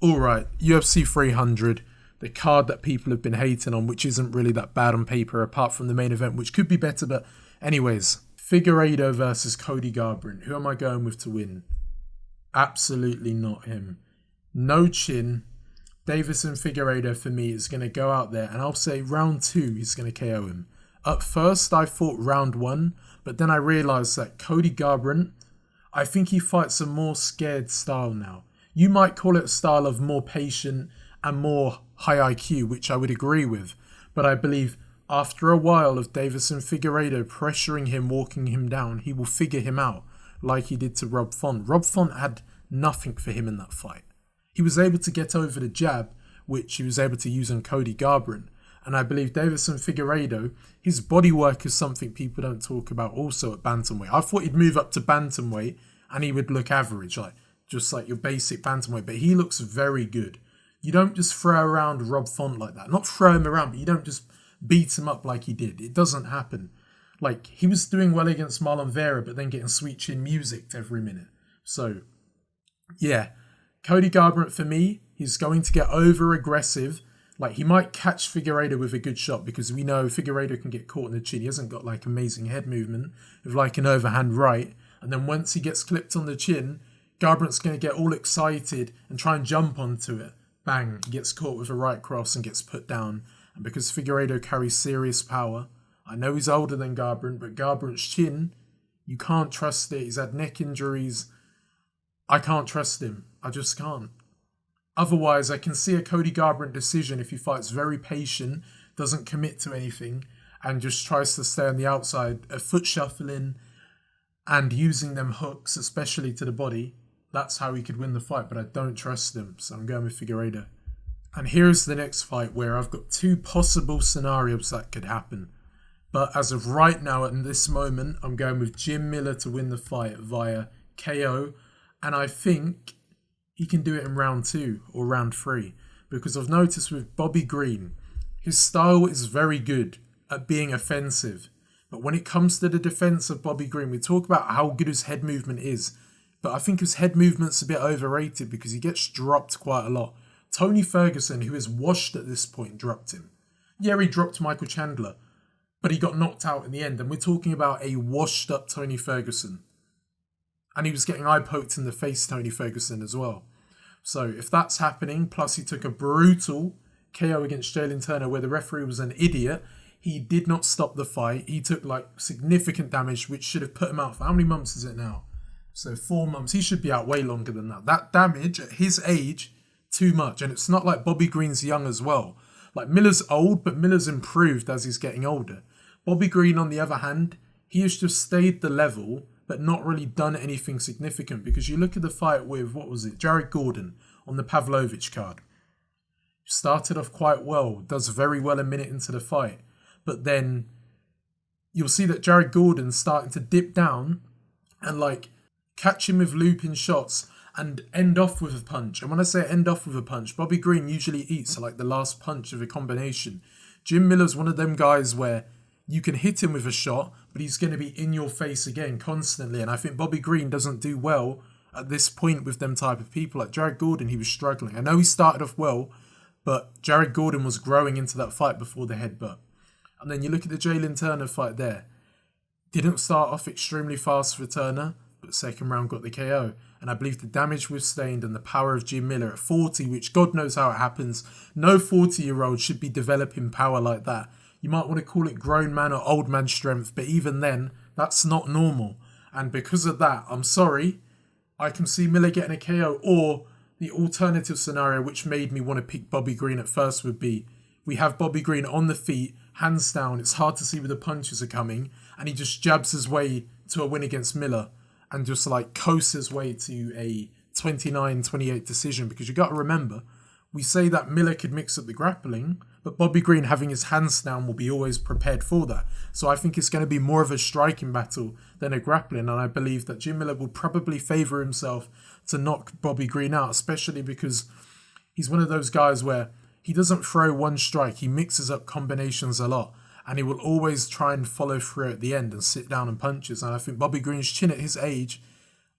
Alright, UFC 300, the card that people have been hating on, which isn't really that bad on paper apart from the main event, which could be better, but anyways. Figueiredo versus Cody Garbrandt. Who am I going with to win? Absolutely not him. No chin. Deiveson Figueiredo for me is going to go out there, and I'll say round 2 he's going to KO him. At first I thought round 1, but then I realised that Cody Garbrandt, I think he fights a more scared style now. You might call it a style of more patient and more high IQ, which I would agree with, but I believe after a while of Deiveson Figueiredo pressuring him, walking him down, he will figure him out like he did to Rob Font. Rob Font had nothing for him in that fight. He was able to get over the jab, which he was able to use on Cody Garbrandt. And I believe Deiveson Figueiredo, his body work is something people don't talk about also at bantamweight. I thought he'd move up to bantamweight and he would look average, just like your basic bantamweight, but he looks very good. You don't just throw around Rob Font like that. Not throw him around, but you don't just beat him up like he did. It doesn't happen. Like, he was doing well against Marlon Vera, but then getting sweet chin music every minute. So, yeah. Cody Garbrandt, for me, he's going to get over-aggressive. Like, he might catch Figueiredo with a good shot because we know Figueiredo can get caught in the chin. He hasn't got, like, amazing head movement with, like, an overhand right. And then once he gets clipped on the chin, Garbrandt's going to get all excited and try and jump onto it. Bang, he gets caught with a right cross and gets put down. And because Figueiredo carries serious power, I know he's older than Garbrandt, but Garbrandt's chin, you can't trust it. He's had neck injuries. I can't trust him. I just can't. Otherwise, I can see a Cody Garbrandt decision if he fights very patient, doesn't commit to anything, and just tries to stay on the outside, a foot shuffling and using them hooks, especially to the body. That's how he could win the fight, but I don't trust him, so I'm going with Figueiredo. And here's the next fight where I've got 2 possible scenarios that could happen. But as of right now, at this moment, I'm going with Jim Miller to win the fight via KO. And I think he can do it in round 2 or round 3. Because I've noticed with Bobby Green, his style is very good at being offensive. But when it comes to the defense of Bobby Green, we talk about how good his head movement is. But I think his head movement's a bit overrated because he gets dropped quite a lot. Tony Ferguson, who is washed at this point, dropped him. Yeah, he dropped Michael Chandler, but he got knocked out in the end. And we're talking about a washed up Tony Ferguson. And he was getting eye poked in the face, Tony Ferguson, as well. So if that's happening, plus he took a brutal KO against Jalin Turner where the referee was an idiot. He did not stop the fight. He took significant damage, which should have put him out for how many months is it now? So 4 months. He should be out way longer than that. That damage at his age, too much. And it's not like Bobby Green's young as well. Like, Miller's old, but Miller's improved as he's getting older. Bobby Green, on the other hand, he has just stayed the level, but not really done anything significant. Because you look at the fight with, Jared Gordon on the Pavlovich card. Started off quite well, does very well a minute into the fight. But then you'll see that Jared Gordon's starting to dip down and catch him with looping shots and end off with a punch. And when I say end off with a punch, Bobby Green usually eats the last punch of a combination. Jim Miller's one of them guys where you can hit him with a shot, but he's going to be in your face again constantly. And I think Bobby Green doesn't do well at this point with them type of people. Like Jared Gordon, he was struggling. I know he started off well, but Jared Gordon was growing into that fight before the headbutt. And then you look at the Jalin Turner fight there. Didn't start off extremely fast for Turner, but second round got the KO. And I believe the damage sustained and the power of Jim Miller at 40, which God knows how it happens. No 40-year-old should be developing power like that. You might want to call it grown man or old man strength, but even then, that's not normal. And because of that, I'm sorry, I can see Miller getting a KO. Or the alternative scenario, which made me want to pick Bobby Green at first, would be we have Bobby Green on the feet, hands down. It's hard to see where the punches are coming. And he just jabs his way to a win against Miller. And just coasts his way to a 29-28 decision. Because you got to remember, we say that Miller could mix up the grappling, but Bobby Green having his hands down will be always prepared for that. So I think it's going to be more of a striking battle than a grappling. And I believe that Jim Miller will probably favour himself to knock Bobby Green out, especially because he's one of those guys where he doesn't throw one strike. He mixes up combinations a lot. And he will always try and follow through at the end and sit down and punches. And I think Bobby Green's chin at his age,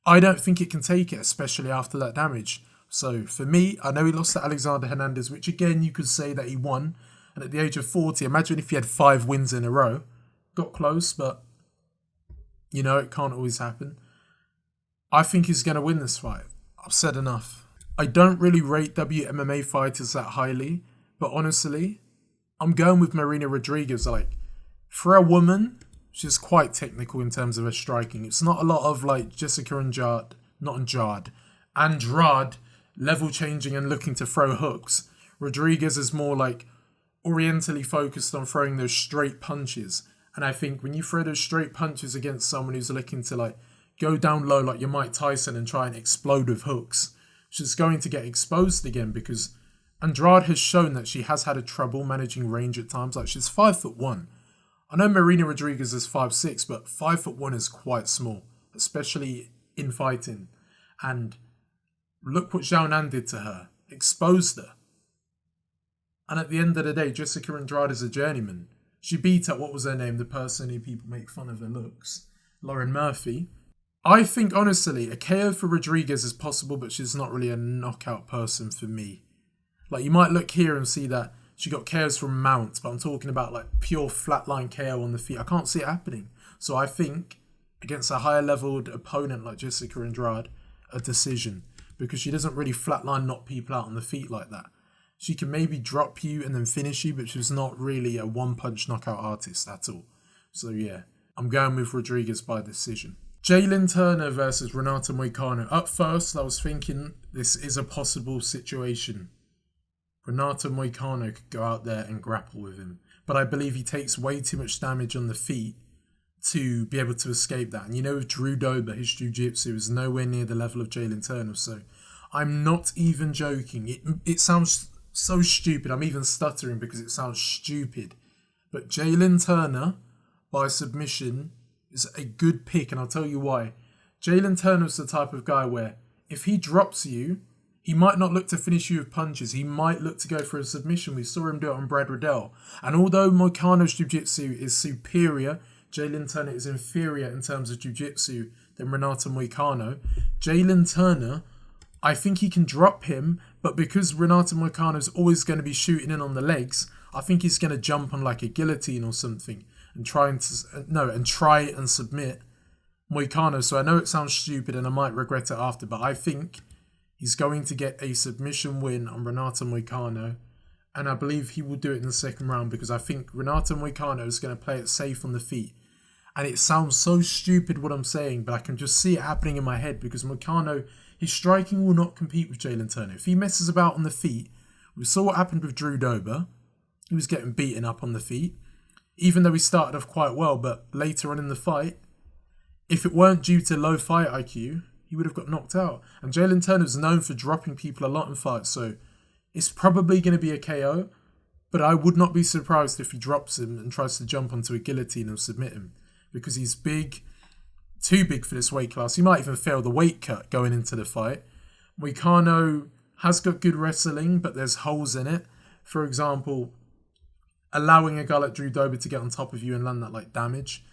I don't think it can take it, especially after that damage. So for me, I know he lost to Alexander Hernandez, which again, you could say that he won. And at the age of 40, imagine if he had 5 wins in a row. Got close, but you know, it can't always happen. I think he's going to win this fight. I've said enough. I don't really rate WMMA fighters that highly, but honestly, I'm going with Marina Rodriguez. Like, for a woman, she's quite technical in terms of her striking. It's not a lot of like Jéssica and Andrade level changing and looking to throw hooks. Rodriguez is more like orientally focused on throwing those straight punches. And I think when you throw those straight punches against someone who's looking to like go down low like your Mike Tyson and try and explode with hooks, she's going to get exposed again, because Andrade has shown that she has had a trouble managing range at times. Like, she's 5'1". I know Marina Rodriguez is 5'6", but 5'1" is quite small, especially in fighting. And look what Xiaonan did to her. Exposed her. And at the end of the day, Jéssica Andrade is a journeyman. She beat up, what was her name, the person who people make fun of her looks, Lauren Murphy. I think, honestly, a KO for Rodriguez is possible, but she's not really a knockout person for me. Like, you might look here and see that she got KOs from Mount, but I'm talking about like pure flatline KO on the feet. I can't see it happening. So I think against a higher leveled opponent like Jéssica Andrade, a decision, because she doesn't really flatline knock people out on the feet like that. She can maybe drop you and then finish you, but she's not really a one-punch knockout artist at all. So yeah, I'm going with Rodriguez by decision. Jalin Turner versus Renato Moicano. Up first, I was thinking this is a possible situation. Renato Moicano could go out there and grapple with him, but I believe he takes way too much damage on the feet to be able to escape that. And you know, with Drew Dober, his jiu-jitsu is nowhere near the level of Jalin Turner, so I'm not even joking. It sounds so stupid. I'm even stuttering because it sounds stupid. But Jalin Turner, by submission, is a good pick, and I'll tell you why. Jalin Turner's the type of guy where if he drops you, he might not look to finish you with punches. He might look to go for a submission. We saw him do it on Brad Riddell. And although Moicano's jiu-jitsu is superior, Jalin Turner is inferior in terms of jiu-jitsu than Renato Moicano. Jalin Turner, I think he can drop him, but because Renato Moicano is always going to be shooting in on the legs, I think he's going to jump on like a guillotine or something and try and submit Moicano. So I know it sounds stupid and I might regret it after, but I think he's going to get a submission win on Renato Moicano, and I believe he will do it in the second round, because I think Renato Moicano is going to play it safe on the feet. And it sounds so stupid what I'm saying, but I can just see it happening in my head, because Moicano, his striking will not compete with Jalin Turner. If he messes about on the feet, we saw what happened with Drew Dober. He was getting beaten up on the feet, even though he started off quite well, but later on in the fight, if it weren't due to low fight IQ, he would have got knocked out. And Jalin Turner's known for dropping people a lot in fights, so it's probably going to be a KO, but I would not be surprised if he drops him and tries to jump onto a guillotine and submit him, because he's big, too big for this weight class. He might even fail the weight cut going into the fight. Moicano has got good wrestling, but there's holes in it. For example, allowing a guy like Drew Dober to get on top of you and land that like damage.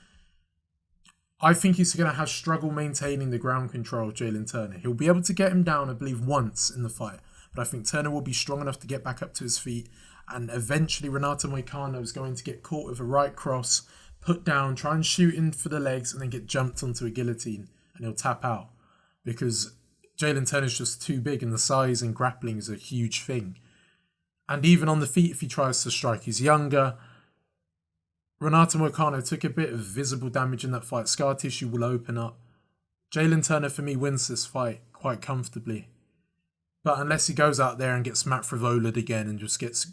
I think he's going to have struggle maintaining the ground control of Jalin Turner. He'll be able to get him down, I believe, once in the fight, but I think Turner will be strong enough to get back up to his feet, and eventually Renato Moicano is going to get caught with a right cross, put down, try and shoot in for the legs, and then get jumped onto a guillotine, and he'll tap out, because Jalin Turner's just too big, and the size and grappling is a huge thing. And even on the feet, if he tries to strike, he's younger. Renato Moicano took a bit of visible damage in that fight. Scar tissue will open up. Jalin Turner, for me, wins this fight quite comfortably. But unless he goes out there and gets Matt Frivola'd again and just gets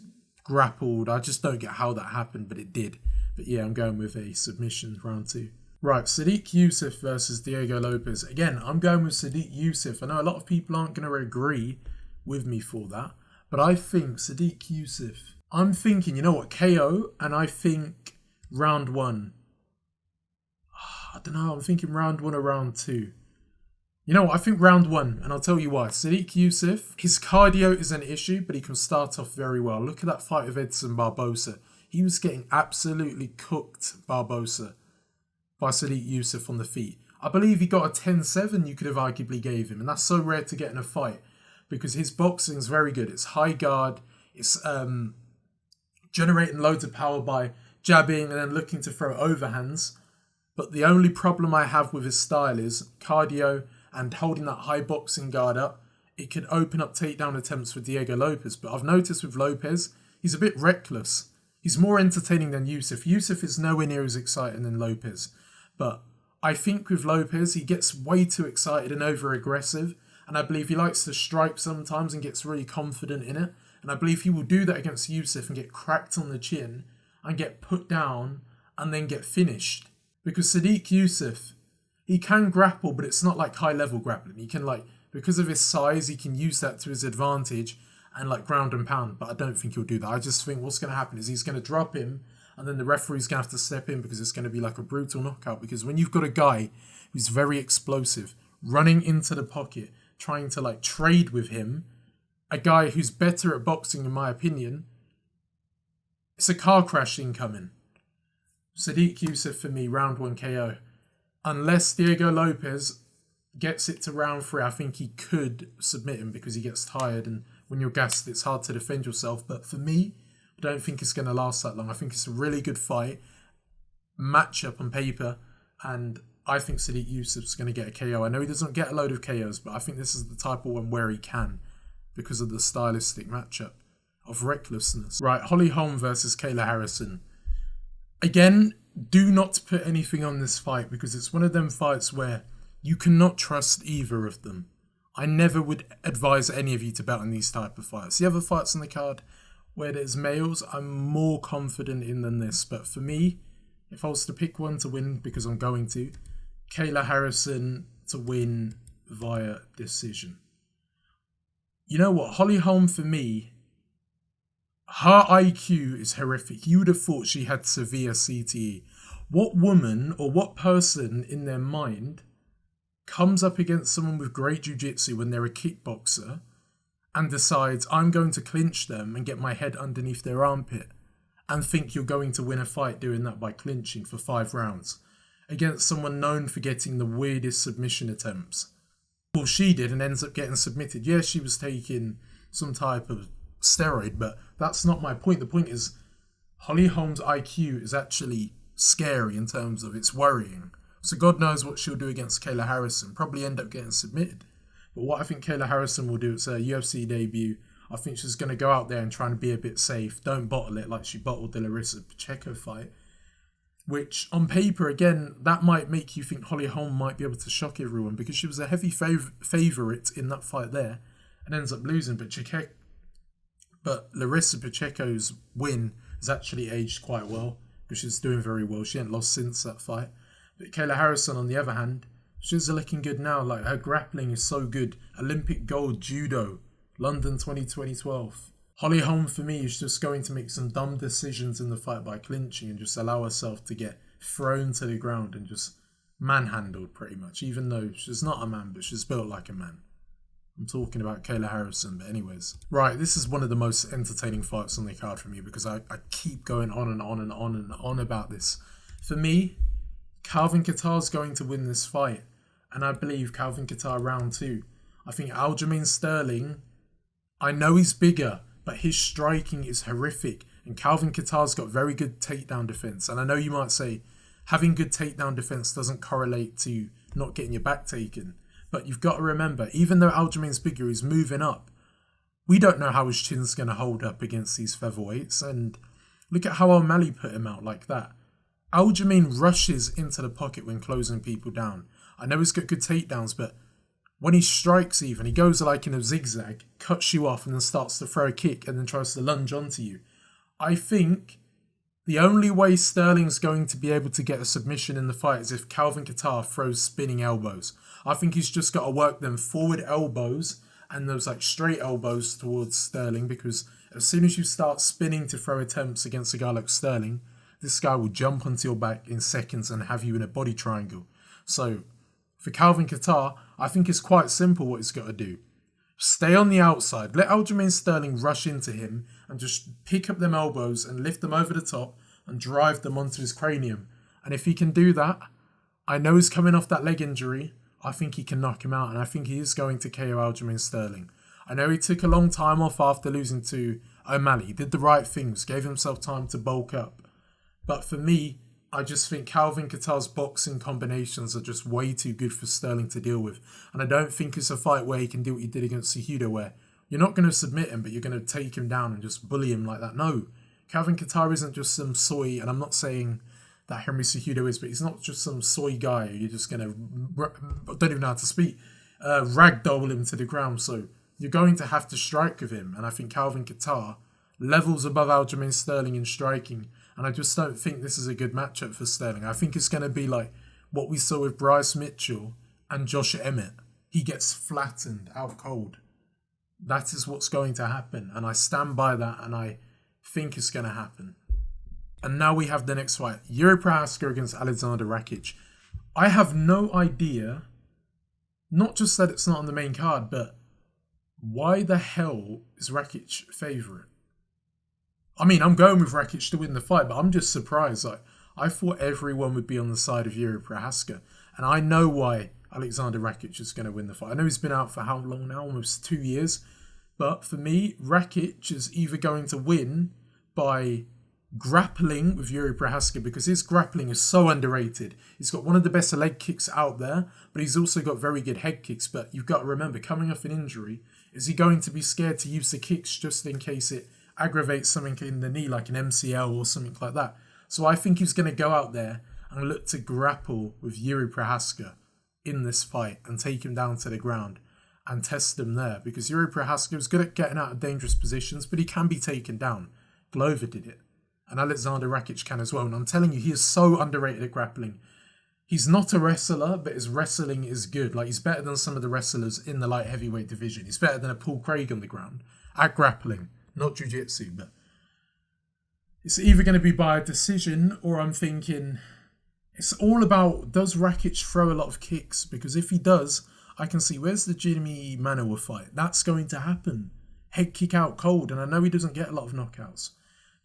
grappled, I just don't get how that happened, but it did. But yeah, I'm going with a submission round 2. Right, Sodiq Yusuff versus Diego Lopes. Again, I'm going with Sodiq Yusuff. I know a lot of people aren't going to agree with me for that, but I think Sodiq Yusuff, I'm thinking, you know what, KO, and I think round 1. I don't know, I'm thinking round 1 or round 2. You know what, I think round 1, and I'll tell you why. Sodiq Yusuff, his cardio is an issue, but he can start off very well. Look at that fight with Edson Barbosa. He was getting absolutely cooked, Barbosa, by Sodiq Yusuff on the feet. I believe he got a 10-7 you could have arguably gave him, and that's so rare to get in a fight. because his boxing is very good. It's high guard. It's generating loads of power by jabbing and then looking to throw overhands. But the only problem I have with his style is cardio and holding that high boxing guard up. It could open up takedown attempts for Diego Lopes. But I've noticed with Lopes, he's a bit reckless. He's more entertaining than Yusuff. Yusuff is nowhere near as exciting than Lopes. But I think with Lopes, he gets way too excited and over-aggressive. And I believe he likes to strike sometimes and gets really confident in it. And I believe he will do that against Yusuff and get cracked on the chin and get put down and then get finished. Because Sodiq Yusuff, he can grapple, but it's not like high-level grappling. He can, like, because of his size, he can use that to his advantage and, like, ground and pound. But I don't think he'll do that. I just think what's going to happen is he's going to drop him and then the referee's going to have to step in because it's going to be like a brutal knockout. Because when you've got a guy who's very explosive, running into the pocket, trying to, like, trade with him, a guy who's better at boxing, in my opinion, it's a car crash incoming. Sodiq Yusuff for me, round 1 KO. Unless Diego Lopes gets it to round 3, I think he could submit him because he gets tired, and when you're gassed, it's hard to defend yourself. But for me, I don't think it's going to last that long. I think it's a really good fight, matchup on paper, and I think Sodiq Yusuff's going to get a KO. I know he doesn't get a load of KOs, but I think this is the type of one where he can because of the stylistic matchup of recklessness. Right, Holm versus Kayla Harrison. Again, do not put anything on this fight because it's one of them fights where you cannot trust either of them. I never would advise any of you to bet on these type of fights. The other fights on the card where there's males, I'm more confident in than this. But for me, if I was to pick one to win, because I'm going to, Kayla Harrison to win via decision. You know what? Holm for me, her IQ is horrific. You would have thought she had severe CTE. What woman or what person in their mind comes up against someone with great jiu-jitsu when they're a kickboxer and decides, I'm going to clinch them and get my head underneath their armpit and think you're going to win a fight doing that by clinching for 5 rounds against someone known for getting the weirdest submission attempts? Well, she did and ends up getting submitted. Yes, she was taking some type of steroid, but that's not my point. The point is Holm's IQ is actually scary in terms of it's worrying. So God knows what she'll do against Kayla Harrison. Probably end up getting submitted. But what I think Kayla Harrison will do, it's her UFC debut. I think she's going to go out there and try and be a bit safe. Don't bottle it like she bottled the Larissa Pacheco fight. Which, on paper, again, that might make you think Holm might be able to shock everyone because she was a heavy favourite in that fight there and ends up losing. But Larissa Pacheco's win has actually aged quite well because she's doing very well. She ain't lost since that fight. But Kayla Harrison, on the other hand, she's looking good now. Like, her grappling is so good. Olympic gold judo, London 2012. Holm for me is just going to make some dumb decisions in the fight by clinching and just allow herself to get thrown to the ground and just manhandled pretty much, even though she's not a man, but she's built like a man. I'm talking about Kayla Harrison, but anyways. Right, this is one of the most entertaining fights on the card for me because I keep going on and on and on and on about this. For me, Calvin Kattar's going to win this fight, and I believe Calvin Kattar round 2. I think Aljamain Sterling, I know he's bigger, but his striking is horrific, and Calvin Kattar's got very good takedown defense. And I know you might say having good takedown defense doesn't correlate to not getting your back taken, but you've got to remember, even though Aljamain's bigger, he's moving up. We don't know how his chin's going to hold up against these featherweights, and look at how O'Malley put him out like that. Aljamain rushes into the pocket when closing people down. I know he's got good takedowns, but when he strikes even, he goes like in a zigzag, cuts you off and then starts to throw a kick and then tries to lunge onto you. I think the only way Sterling's going to be able to get a submission in the fight is if Calvin Kattar throws spinning elbows. I think he's just got to work them forward elbows and those like straight elbows towards Sterling, because as soon as you start spinning to throw attempts against a guy like Sterling, this guy will jump onto your back in seconds and have you in a body triangle. So for Calvin Kattar, I think it's quite simple what he's got to do. Stay on the outside. Let Aljamain Sterling rush into him and just pick up them elbows and lift them over the top and drive them onto his cranium. And if he can do that, I know he's coming off that leg injury. I think he can knock him out, and I think he is going to KO Aljamain Sterling. I know he took a long time off after losing to O'Malley. He did the right things, gave himself time to bulk up. But for me, I just think Calvin Kattar's boxing combinations are just way too good for Sterling to deal with. And I don't think it's a fight where he can do what he did against Cejudo, where you're not going to submit him, but you're going to take him down and just bully him like that. No, Calvin Kattar isn't just some soy, and I'm not saying that Henry Cejudo is, but he's not just some soy guy who you're just going to, don't even know how to speak, ragdoll him to the ground. So you're going to have to strike with him. And I think Calvin Kattar levels above Aljamain Sterling in striking. And I just don't think this is a good matchup for Sterling. I think it's going to be like what we saw with Bryce Mitchell and Josh Emmett. He gets flattened out cold. That is what's going to happen. And I stand by that, and I think it's going to happen. And now we have the next fight. Jiří Procházka against Aleksandar Rakić. I have no idea, not just that it's not on the main card, but why the hell is Rakić favourite? I mean, I'm going with Rakić to win the fight, but I'm just surprised. Like, I thought everyone would be on the side of Jiří Procházka. And I know why Aleksandar Rakić is going to win the fight. I know he's been out for how long now? Almost 2 years. But for me, Rakić is either going to win by grappling with Jiří Procházka, because his grappling is so underrated. He's got one of the best leg kicks out there, but he's also got very good head kicks. But you've got to remember, coming off an injury, is he going to be scared to use the kicks just in case it aggravates something in the knee, like an MCL or something like that? So I think he's going to go out there and look to grapple with Jiří Procházka in this fight and take him down to the ground and test him there, because Jiří Procházka is good at getting out of dangerous positions, but he can be taken down. Glover did it, and Aleksandar Rakić can as well. And I'm telling you, he is so underrated at grappling. He's not a wrestler, but his wrestling is good. Like, he's better than some of the wrestlers in the light heavyweight division. He's better than a Paul Craig on the ground at grappling. Not jiu-jitsu, but it's either going to be by a decision, or I'm thinking it's all about, does Rakić throw a lot of kicks? Because if he does, I can see, where's the Jimmy Manuwa fight? That's going to happen. Head kick out cold, and I know he doesn't get a lot of knockouts.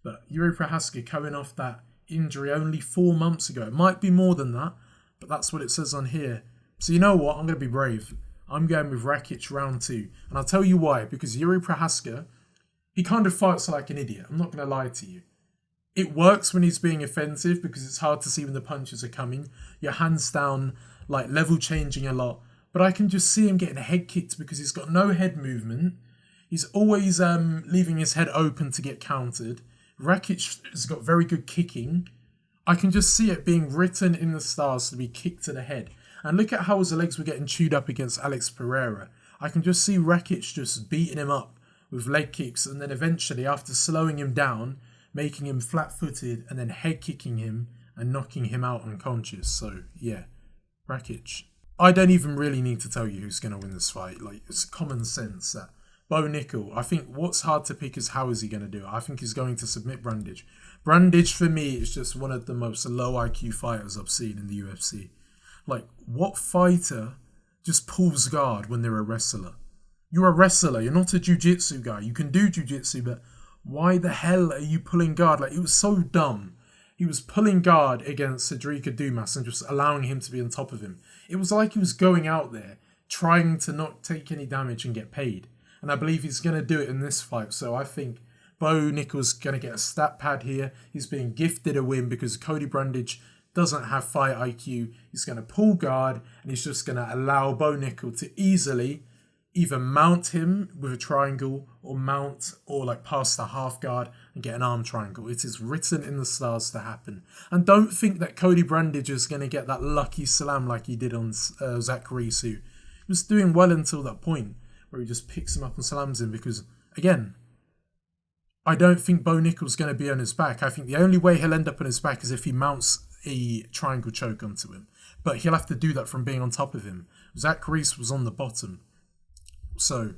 But Jiří Procházka coming off that injury only 4 months ago. It might be more than that, but that's what it says on here. So you know what? I'm going to be brave. I'm going with Rakić round 2. And I'll tell you why. Because Jiří Procházka, he kind of fights like an idiot. I'm not going to lie to you. It works when he's being offensive, because it's hard to see when the punches are coming. Your hands down, like level changing a lot. But I can just see him getting head kicked because he's got no head movement. He's always leaving his head open to get countered. Rakić has got very good kicking. I can just see it being written in the stars to be kicked to the head. And look at how his legs were getting chewed up against Alex Pereira. I can just see Rakić just beating him up with leg kicks, and then eventually, after slowing him down, making him flat-footed, and then head kicking him and knocking him out unconscious. So yeah, Rakić. I don't even really need to tell you who's going to win this fight. Like, it's common sense that Bo Nickal, I think what's hard to pick is how is he going to do it. I think he's going to submit Brundage. Brundage, for me, is just one of the most low IQ fighters I've seen in the UFC. Like, what fighter just pulls guard when they're a wrestler? You're a wrestler, you're not a jiu-jitsu guy. You can do jiu-jitsu, but why the hell are you pulling guard? Like, it was so dumb. He was pulling guard against Cedric Dumas and just allowing him to be on top of him. It was like he was going out there trying to not take any damage and get paid. And I believe he's going to do it in this fight. So I think Bo Nickal's going to get a stat pad here. He's being gifted a win because Cody Brundage doesn't have fight IQ. He's going to pull guard, and he's just going to allow Bo Nickal to easily either mount him with a triangle or mount or like pass the half guard and get an arm triangle. It is written in the stars to happen. And don't think that Cody Brundage is going to get that lucky slam like he did on Zach Reese, who was doing well until that point where he just picks him up and slams him, because, again, I don't think Bo Nickal's going to be on his back. I think the only way he'll end up on his back is if he mounts a triangle choke onto him. But he'll have to do that from being on top of him. Zach Reese was on the bottom. So,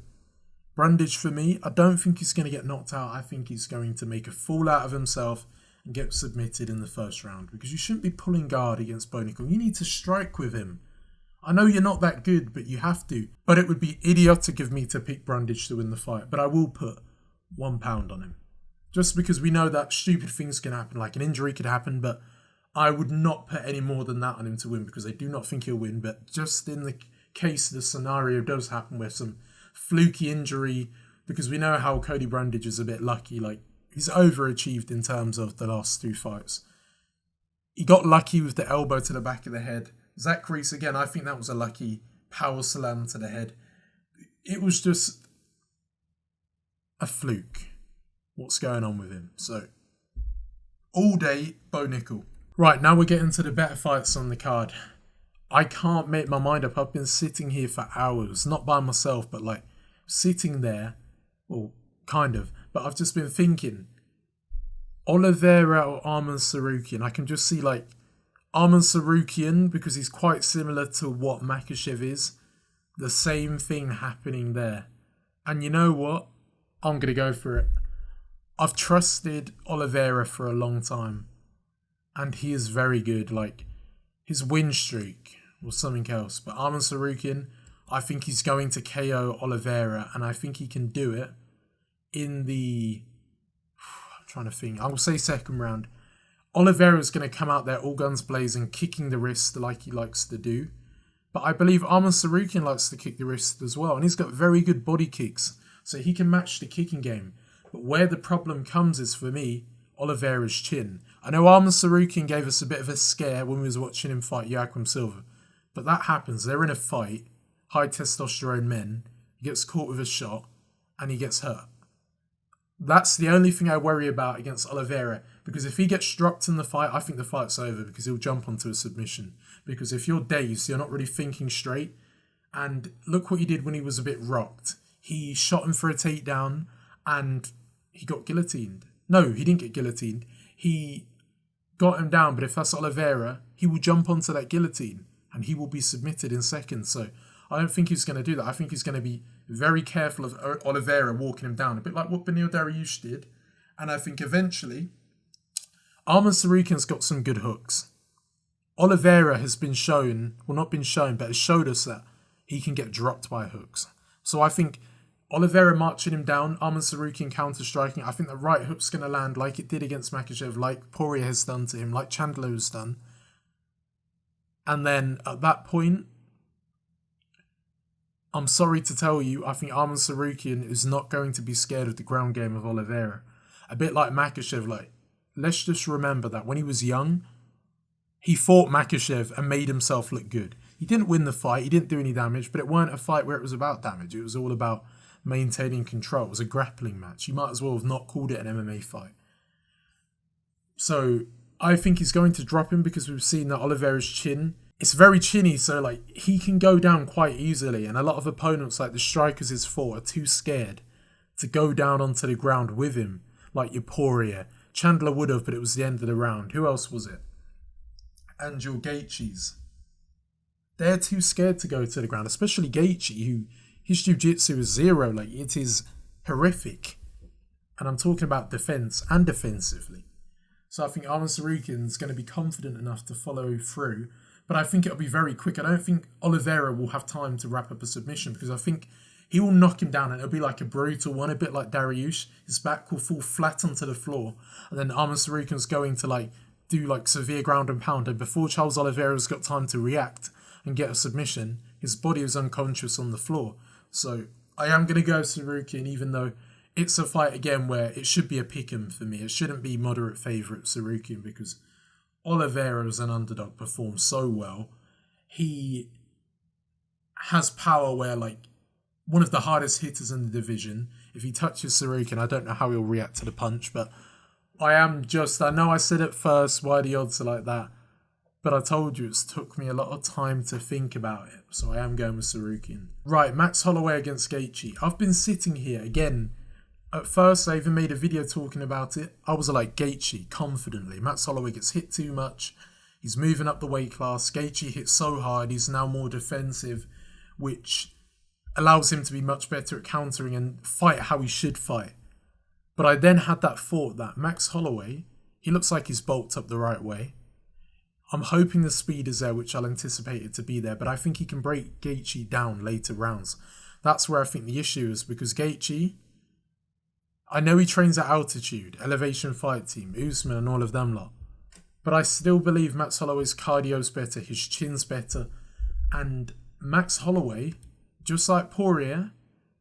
Brundage for me, I don't think he's going to get knocked out. I think he's going to make a fool out of himself and get submitted in the first round, because you shouldn't be pulling guard against Bo Nickal. You need to strike with him. I know you're not that good, but you have to. But it would be idiotic of me to pick Brundage to win the fight. But I will put £1 on him. Just because we know that stupid things can happen, like an injury could happen, but I would not put any more than that on him to win, because I do not think he'll win. But just in the case the scenario does happen where some fluky injury, because we know how Cody Brundage is a bit lucky. Like, he's overachieved in terms of the last 2 fights. He got lucky with the elbow to the back of the head. Zach Reese, again, I think that was a lucky power slam to the head. It was just a fluke. What's going on with him? So, all day, Bo Nickal. Right, now we're getting to the better fights on the card. I can't make my mind up. I've been sitting here for hours, not by myself, but like sitting there, well, kind of, but I've just been thinking, Oliveira or Arman Tsarukyan. I can just see like Arman Tsarukyan, because he's quite similar to what Makhachev is. The same thing happening there. And you know what? I'm going to go for it. I've trusted Oliveira for a long time. And he is very good. Like, his win streak was something else. But Arman Tsarukyan, I think he's going to KO Oliveira. And I think he can do it in the... I'm trying to think. I will say second round. Oliveira is going to come out there all guns blazing, kicking the wrist like he likes to do. But I believe Arman Tsarukyan likes to kick the wrist as well. And he's got very good body kicks. So he can match the kicking game. But where the problem comes is, for me, Oliveira's chin. I know Arman Tsarukyan gave us a bit of a scare when we was watching him fight Joachim Silva. But that happens. They're in a fight. High testosterone men. He gets caught with a shot. And he gets hurt. That's the only thing I worry about against Oliveira. Because if he gets dropped in the fight, I think the fight's over. Because he'll jump onto a submission. Because if you're dazed, you're not really thinking straight. And look what he did when he was a bit rocked. He shot him for a takedown. And he got guillotined. No, he didn't get guillotined. He got him down. But if that's Oliveira, he will jump onto that guillotine. And he will be submitted in seconds. So I don't think he's going to do that. I think he's going to be very careful of Oliveira walking him down. A bit like what Beneil Dariush did. And I think eventually, Arman Tsarukyan's got some good hooks. Oliveira has been shown, well, not been shown, but has showed us that he can get dropped by hooks. So I think Oliveira marching him down, Arman Tsarukyan counter-striking, I think the right hook's going to land like it did against Makhachev, like Poirier has done to him, like Chandler has done. And then at that point, I'm sorry to tell you, I think Arman Tsarukyan is not going to be scared of the ground game of Oliveira. A bit like Makhachev, like, let's just remember that when he was young, he fought Makhachev and made himself look good. He didn't win the fight, he didn't do any damage, but it weren't a fight where it was about damage. It was all about maintaining control. It was a grappling match. You might as well have not called it an MMA fight. So I think he's going to drop him because we've seen that Oliveira's chin, it's very chinny, so like he can go down quite easily. And a lot of opponents, like the strikers he's fought, are too scared to go down onto the ground with him, like your Poirier. Chandler would have, but it was the end of the round. Who else was it? And your Gaethje's. They're too scared to go to the ground, especially Gaethje, who his jiu-jitsu is zero. Like, it is horrific. And I'm talking about defense and defensively. So I think Arman Tsarukyan's going to be confident enough to follow through. But I think it'll be very quick. I don't think Oliveira will have time to wrap up a submission because I think he will knock him down and it'll be like a brutal one, a bit like Dariush. His back will fall flat onto the floor. And then Arman Tsarukyan's going to like do like severe ground and pound. And before Charles Oliveira's got time to react and get a submission, his body is unconscious on the floor. So I am going to go Tsarukyan, even though it's a fight again where it should be a pick-em for me. It shouldn't be moderate favourite Tsarukyan because Oliveira as an underdog performs so well. He has power where, like, one of the hardest hitters in the division, if he touches Tsarukyan, I don't know how he'll react to the punch, but I know I said it first, why the odds are like that, but I told you it took me a lot of time to think about it, so I am going with Tsarukyan. Right, Max Holloway against Gaethje. I've been sitting here, again, at first I even made a video talking about it. I was like, Gaethje, confidently. Max Holloway gets hit too much. He's moving up the weight class. Gaethje hits so hard, he's now more defensive, which allows him to be much better at countering and fight how he should fight. But I then had that thought that Max Holloway, he looks like he's bulked up the right way. I'm hoping the speed is there, which I'll anticipate it to be there, but I think he can break Gaethje down later rounds. That's where I think the issue is, because Gaethje, I know he trains at altitude, Elevation Fight Team, Usman and all of them lot, but I still believe Max Holloway's cardio's better, his chin's better, and Max Holloway, just like Poirier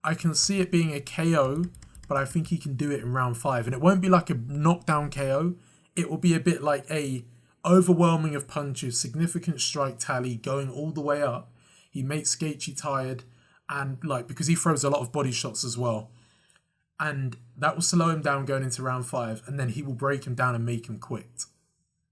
I can see it being a KO, but I think he can do it in round 5. And it won't be like a knockdown KO. It will be a bit like a overwhelming of punches, significant strike tally going all the way up. He makes Gaethje tired, and like, because he throws a lot of body shots as well. And that will slow him down going into round 5, and then he will break him down and make him quit.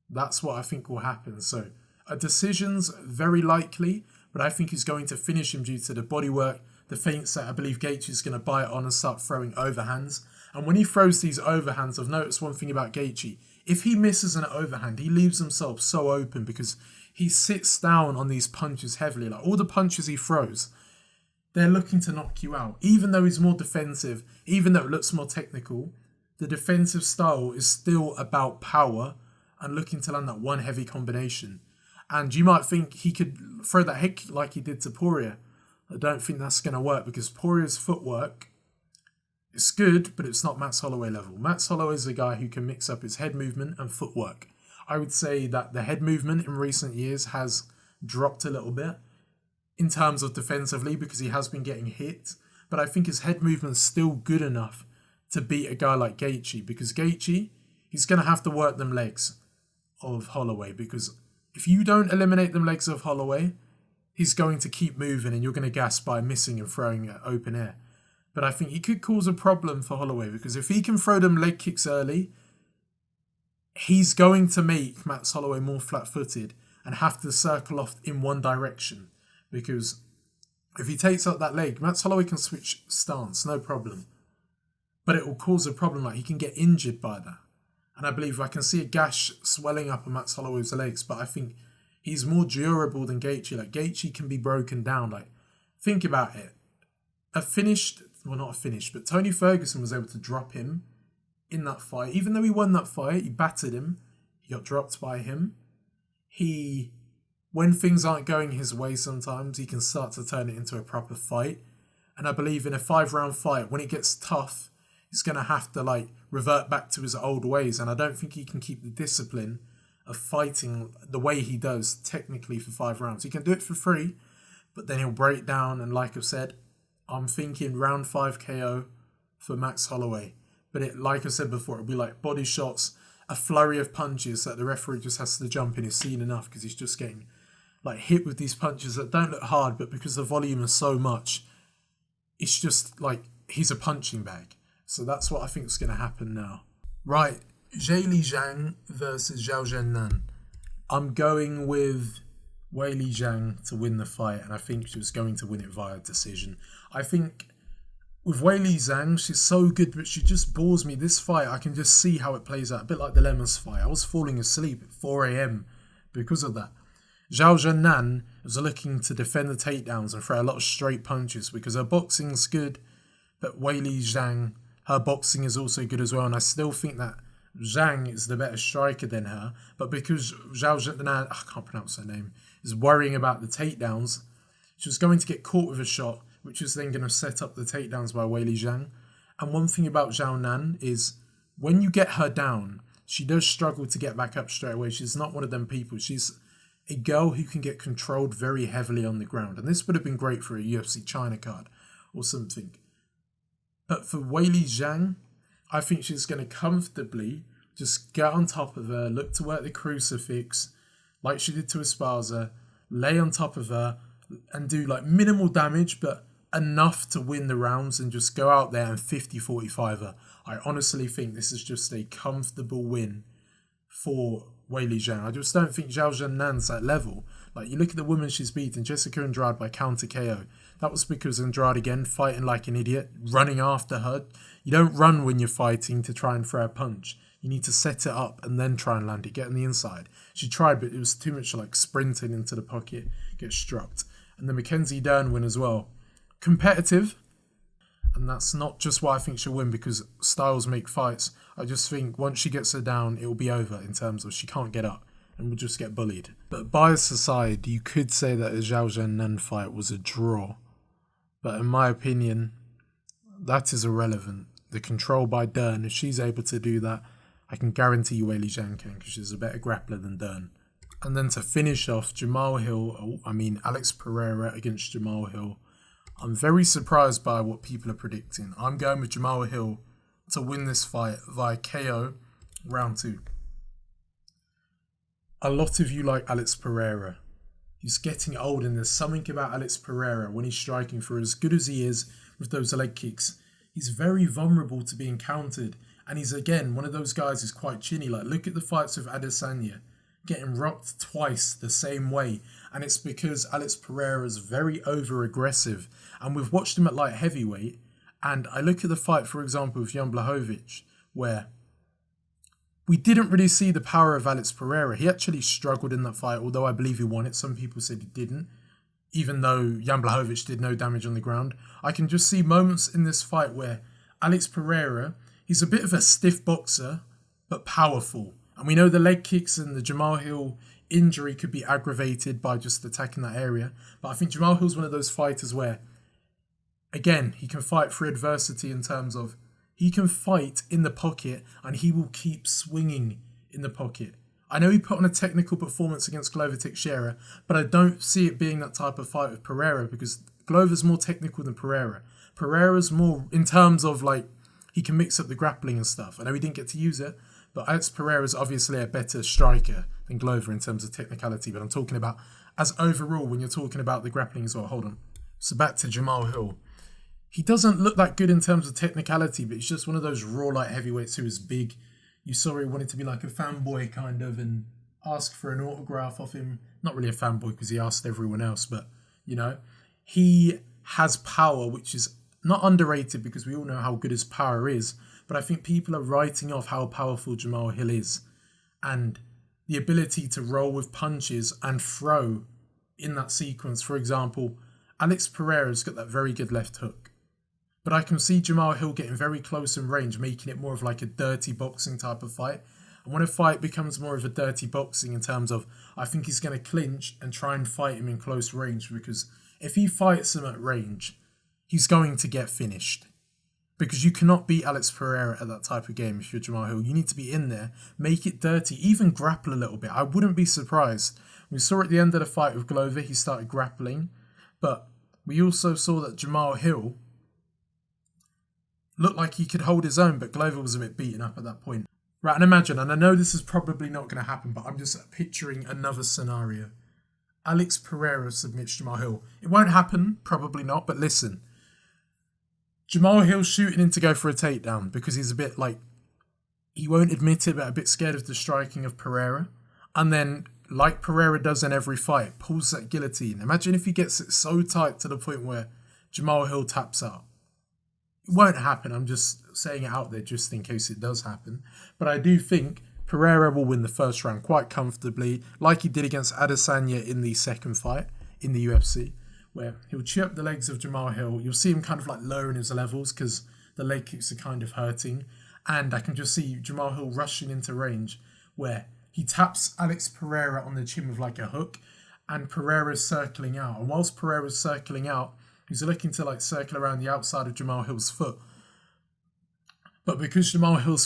That's what I think will happen. So a decision's very likely, but I think he's going to finish him due to the bodywork, the feints that I believe Gaethje is going to bite on and start throwing overhands. And when he throws these overhands, I've noticed one thing about Gaethje. If he misses an overhand, he leaves himself so open because he sits down on these punches heavily. Like all the punches he throws, they're looking to knock you out. Even though he's more defensive, even though it looks more technical, the defensive style is still about power and looking to land that one heavy combination. And you might think he could throw that head kick like he did to Pereira. I don't think that's going to work because Poirier's footwork is good, but it's not Max Holloway level. Max Holloway is a guy who can mix up his head movement and footwork. I would say that the head movement in recent years has dropped a little bit in terms of defensively because he has been getting hit. But I think his head movement's still good enough to beat a guy like Gaethje, because Gaethje, he's going to have to work them legs of Holloway, because if you don't eliminate them legs of Holloway, he's going to keep moving and you're going to gas by missing and throwing at open air. But I think he could cause a problem for Holloway, because if he can throw them leg kicks early, he's going to make Max Holloway more flat-footed and have to circle off in one direction. Because if he takes out that leg, Max Holloway can switch stance, no problem. But it will cause a problem, like he can get injured by that. And I believe I can see a gash swelling up on Max Holloway's legs, but I think he's more durable than Gaethje. Like Gaethje can be broken down. Like, think about it. Not a finished, but Tony Ferguson was able to drop him in that fight. Even though he won that fight, he battered him. He got dropped by him. When things aren't going his way sometimes, he can start to turn it into a proper fight. And I believe in a 5-round fight, when it gets tough, he's going to have to revert back to his old ways. And I don't think he can keep the discipline of fighting the way he does technically for 5 rounds. He can do it for 3, but then he'll break down. And like I've said, I'm thinking round 5 KO for Max Holloway. But like I said before, it'll be like body shots, a flurry of punches that the referee just has to jump in. He's seen enough because he's just getting hit with these punches that don't look hard, but because the volume is so much, it's just like he's a punching bag. So that's what I think is going to happen now. Right, Zhang versus Xiaonan. I'm going with Zhang to win the fight, and I think she was going to win it via decision. I think with Zhang, she's so good, but she just bores me. This fight, I can just see how it plays out, a bit like the Lemons fight. I was falling asleep at 4 a.m. because of that. Xiaonan was looking to defend the takedowns and throw a lot of straight punches because her boxing's good, but Zhang, her boxing is also good as well, and I still think that Zhang is the better striker than her, but because Xiaonan, I can't pronounce her name, is worrying about the takedowns, she was going to get caught with a shot, which is then going to set up the takedowns by Zhang. And one thing about Xiaonan is when you get her down, she does struggle to get back up straight away. She's not one of them people. She's a girl who can get controlled very heavily on the ground. And this would have been great for a UFC China card or something. But for Zhang, I think she's going to comfortably just get on top of her, look to work the crucifix, like she did to Esparza, lay on top of her, and do minimal damage, but enough to win the rounds and just go out there and 50-45 her. I honestly think this is just a comfortable win for Zhang. I just don't think Xiaonan's that level. You look at the women she's beaten, Jéssica Andrade by counter KO. That was because Andrade, again, fighting like an idiot, running after her. You don't run when you're fighting to try and throw a punch. You need to set it up and then try and land it, get on the inside. She tried, but it was too much sprinting into the pocket, get struck. And the Mackenzie Dern win as well. Competitive, and that's not just why I think she'll win, because styles make fights. I just think once she gets her down, it'll be over in terms of she can't get up and will just get bullied. But bias aside, you could say that a Xiaonan fight was a draw. But in my opinion, that is irrelevant. The control by Dern, if she's able to do that, I can guarantee you Zhang can, because she's a better grappler than Dern. And then to finish off, Alex Pereira against Jamahal Hill. I'm very surprised by what people are predicting. I'm going with Jamahal Hill to win this fight via KO round 2. A lot of you like Alex Pereira. He's getting old, and there's something about Alex Pereira when he's striking, for as good as he is with those leg kicks, he's very vulnerable to being countered. And he's, again, one of those guys who's quite chinny. Like, look at the fights with Adesanya, getting rocked twice the same way. And it's because Alex Pereira is very over-aggressive. And we've watched him at light heavyweight. And I look at the fight, for example, with Jan Blachowicz, where we didn't really see the power of Alex Pereira. He actually struggled in that fight, although I believe he won it. Some people said he didn't, even though Jan Blachowicz did no damage on the ground. I can just see moments in this fight where Alex Pereira, he's a bit of a stiff boxer, but powerful. And we know the leg kicks and the Jamahal Hill injury could be aggravated by just attacking that area. But I think Jamahal Hill's one of those fighters where, again, he can fight through adversity in terms of he can fight in the pocket and he will keep swinging in the pocket. I know he put on a technical performance against Glover Teixeira, but I don't see it being that type of fight with Pereira because Glover's more technical than Pereira. Pereira's more in terms of like, he can mix up the grappling and stuff. I know he didn't get to use it, but Alex Pereira's obviously a better striker than Glover in terms of technicality, but I'm talking about as overall when you're talking about the grappling as well. Hold on. So back to Jamahal Hill. He doesn't look that good in terms of technicality, but he's just one of those raw light heavyweights who is big. You saw he wanted to be like a fanboy kind of and ask for an autograph off him. Not really a fanboy because he asked everyone else, but, you know, he has power, which is not underrated because we all know how good his power is. But I think people are writing off how powerful Jamahal Hill is. And the ability to roll with punches and throw in that sequence. For example, Alex Pereira's got that very good left hook. But I can see Jamahal Hill getting very close in range, making it more of like a dirty boxing type of fight. And when a fight becomes more of a dirty boxing in terms of, I think he's going to clinch and try and fight him in close range, because if he fights him at range, he's going to get finished. Because you cannot beat Alex Pereira at that type of game if you're Jamahal Hill. You need to be in there, make it dirty, even grapple a little bit. I wouldn't be surprised. We saw at the end of the fight with Glover, he started grappling. But we also saw that Jamahal Hill looked like he could hold his own, but Glover was a bit beaten up at that point. Right, and imagine, and I know this is probably not going to happen, but I'm just picturing another scenario. Alex Pereira submits Jamahal Hill. It won't happen, probably not, but listen. Jamahal Hill's shooting in to go for a takedown because he's a bit like, he won't admit it, but a bit scared of the striking of Pereira. And then, like Pereira does in every fight, pulls that guillotine. Imagine if he gets it so tight to the point where Jamahal Hill taps out. It won't happen. I'm just saying it out there just in case it does happen. But I do think Pereira will win the first round quite comfortably, like he did against Adesanya in the second fight in the UFC, where he'll chew up the legs of Jamahal Hill. You'll see him kind of like lowering his levels because the leg kicks are kind of hurting. And I can just see Jamahal Hill rushing into range where he taps Alex Pereira on the chin with like a hook and Pereira's circling out. And whilst Pereira's circling out, he's looking to like circle around the outside of Jamahal Hill's foot. But because Jamahal Hill's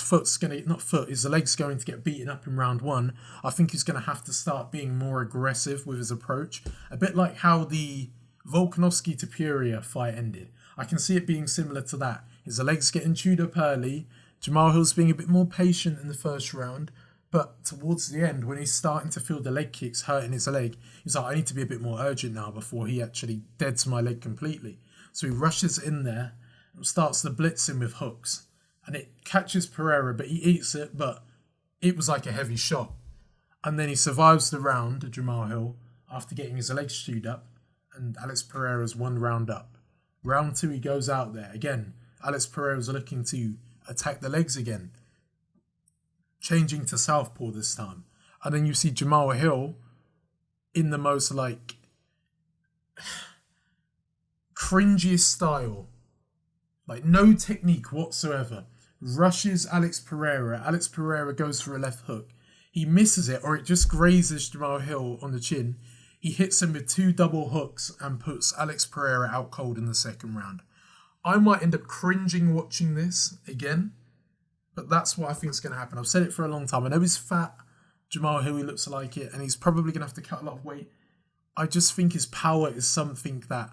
his leg's going to get beaten up in round 1, I think he's going to have to start being more aggressive with his approach. A bit like how the Volkanovski to Pereira fight ended. I can see it being similar to that. His legs getting chewed up early. Jamahal Hill's being a bit more patient in the first round. But towards the end, when he's starting to feel the leg kicks hurting his leg, he's like, I need to be a bit more urgent now before he actually deads my leg completely. So he rushes in there and starts to blitz him with hooks. And it catches Pereira, but he eats it, but it was like a heavy shot. And then he survives the round, Jamahal Hill, after getting his legs chewed up, and Alex Pereira's 1 round up. Round 2, he goes out there. Again, Alex Pereira's looking to attack the legs again, changing to southpaw this time. And then you see Jamahal Hill in the most like cringiest style, like no technique whatsoever, rushes Alex Pereira. Alex Pereira goes for a left hook. He misses it, or it just grazes Jamahal Hill on the chin. He hits him with 2 double hooks and puts Alex Pereira out cold in the second round. I might end up cringing watching this again, but that's what I think is going to happen. I've said it for a long time. I know he's fat, Jamahal Hill, he looks like it, and he's probably going to have to cut a lot of weight. I just think his power is something that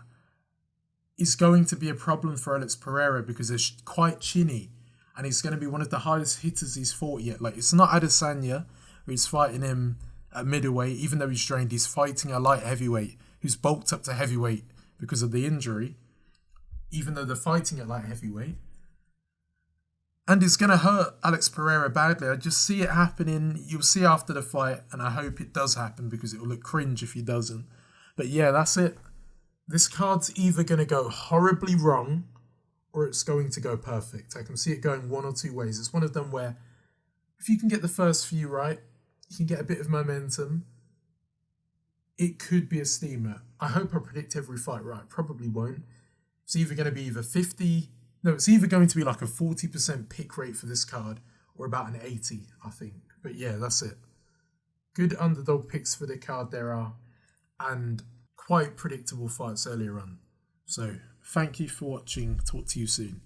is going to be a problem for Alex Pereira because they're quite chinny, and he's going to be one of the highest hitters he's fought yet. Like, it's not Adesanya who's fighting him at middleweight, even though he's trained. He's fighting a light heavyweight who's bulked up to heavyweight because of the injury, even though they're fighting at light heavyweight. And it's going to hurt Alex Pereira badly. I just see it happening. You'll see after the fight, and I hope it does happen because it will look cringe if he doesn't. But yeah, that's it. This card's either going to go horribly wrong or it's going to go perfect. I can see it going one or two ways. It's one of them where if you can get the first few right, you can get a bit of momentum. It could be a steamer. I hope I predict every fight right. Probably won't. It's either going to be it's either going to be like a 40% pick rate for this card or about an 80, I think. But yeah, that's it. Good underdog picks for the card there are, and quite predictable fights earlier on. So thank you for watching. Talk to you soon.